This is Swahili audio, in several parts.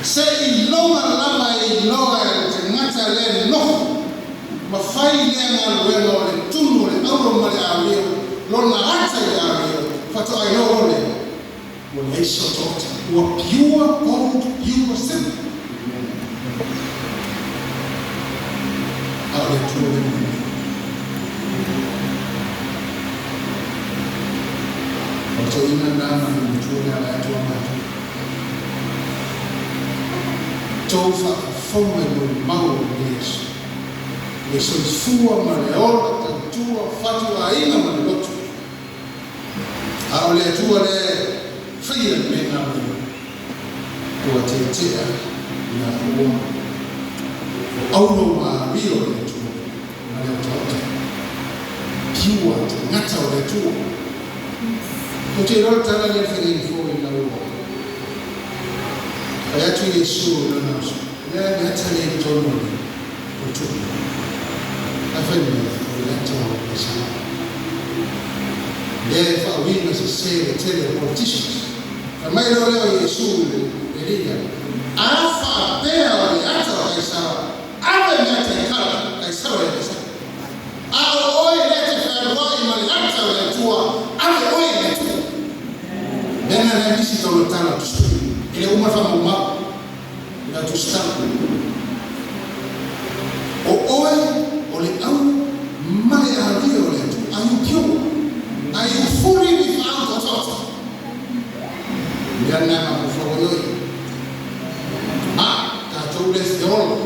Se I longa lama I loa te ngata le no ma fai le na luenga le tunu le auro ma le awio lona ata le awio fato ai no le o le sotota o pure gold pure silver ale tu so ina ndama mtume anaitwa Matu tofa fome no mau Yesu Yesu fua mareola tantua fatua ina malotu aole tua le fia mena tua tetea na uoma auno mario le tua na le tota kiwa ngata le tua Porque não está na referência foi na rua. Aí tu Yesu na nossa. Né, nessa lei todo mundo. O tudo. A família, o leto, o sangue. Deve haver uma série de politicians. A maioria é Yesu ele. Afa pela aliança vai ser. Ave mete cara, vai ser vai ser. A oi lete vai vai aliança vai tua. Ave oi Bena na bisi tolotana tusuri. Ile umafama na tustaku. Oe ole au male adio le tu ayukyo. Ayufuri ni faanto toto. Yana na kufogoyo. Tachole siolo.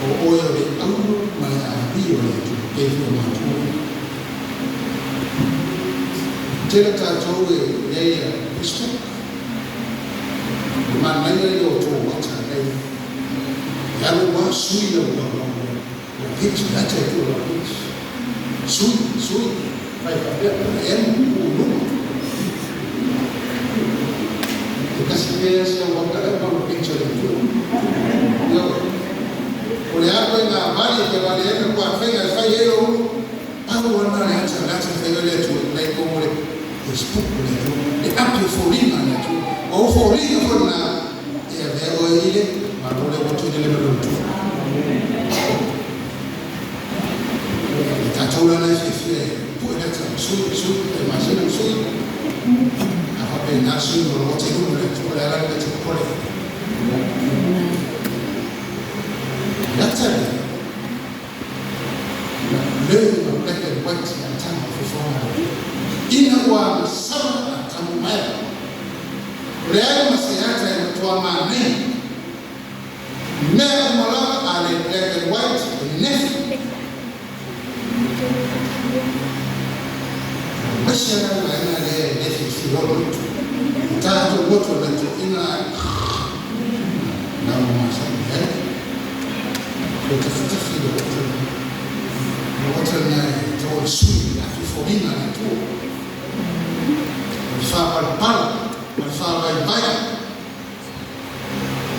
Oe ole au male adio le tu efu matu. Tela tato yeye Facebook mana yo to wata ai yalo wa suyo wa kitu hata tu la suyo vai fazer ulu tukasikia sio wakati kwa picha hiyo yo ole hapo na habari kwa wale kwa fanya fanya hiyo au wanaacha fanya letu na iko Facebook le api forina na tu o forina forna ya vero ile marole watu ile mtu tatola na sisi puede ser su demasiado su hapa na su no wote ile tu la la tu pole daktari leo black and white na tano for inakuwa sawa tamumaya real masiyata yanatoa maana na mala ale black and white nef mashara maana le nef fiolo tatu wote ina na mashara kutafuta fiolo wote na to sui afiforina na to Fala vai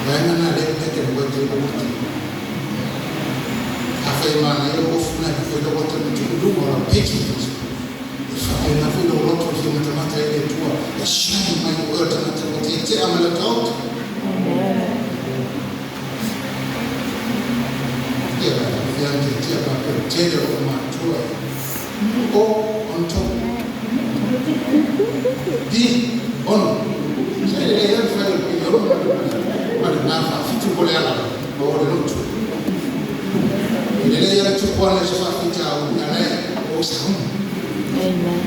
Banyak ada yang buat itu. Afai mana yang ofna itu buat itu dulu orang peci. Afai na filo roto fi mata ile tua. Yashani mai wata na tete amala tauti. Ya, yang tete apa tete orang tua. Oh, on top. Di on saya dia file video mana nafa fitu kolela bawa lutu ile ya chukua na shafa fita unaye usamu amen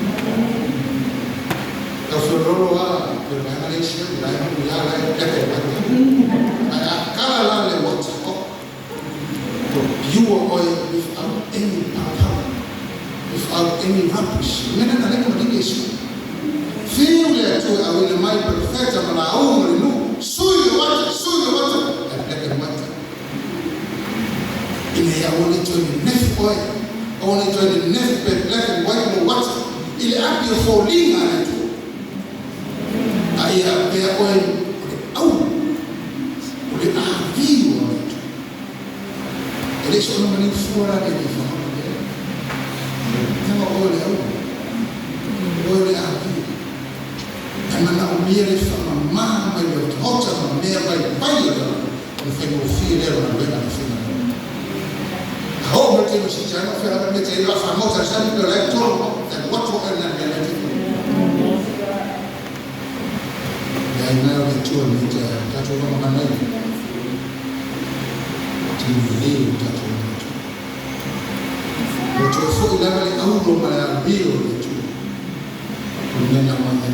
kafuroro wa permanence la ya kete kala la le what you are without any power without any rubbish mena na leko ndigeshi Fiule tu awile mai perfecta mana au mrinu suyo watu akaka mata ile ya woni to ni nef boy only to the nef black and white no what ile api falling ana tu aya ya boy au ule avi watu ile sio mani fora de fahamu kama ole au ole avi Mana umire mama ile hota mamea bai nifanye ufie leo na wewe nafanya hao wote msichana kwa mete ile famosa sana ndio lecture na watu wanaendelea inayo nikiwa mita tatu kama maneno timilio tatu watu ila wale au mara mbili tu kunena mwana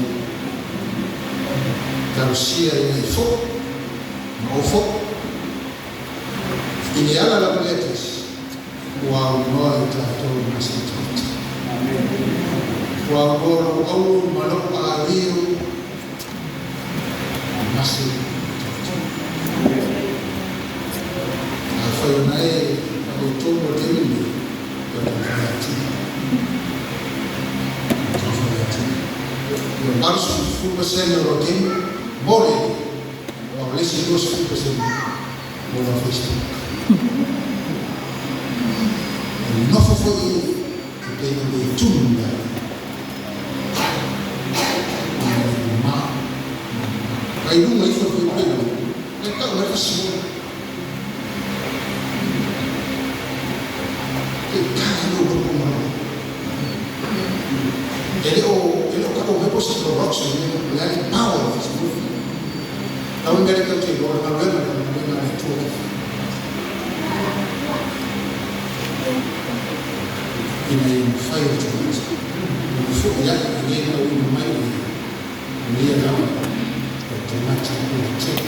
tarusia ile fo maufo ili ala la kuletes wa unoa tatu masitatu wa goro au malopa alio masih afayo naye alitumwa tena kwa Marsu fupa sene rotin bole wa lesi dos fupa sene bola festa no fofo que tem de tumba aí não é isso que eu pego então não é assim ele acabou me postando no box ele é power então ele tem que agora na venda na tudo e me faz isso foi já ninguém não mais ninguém não tomate check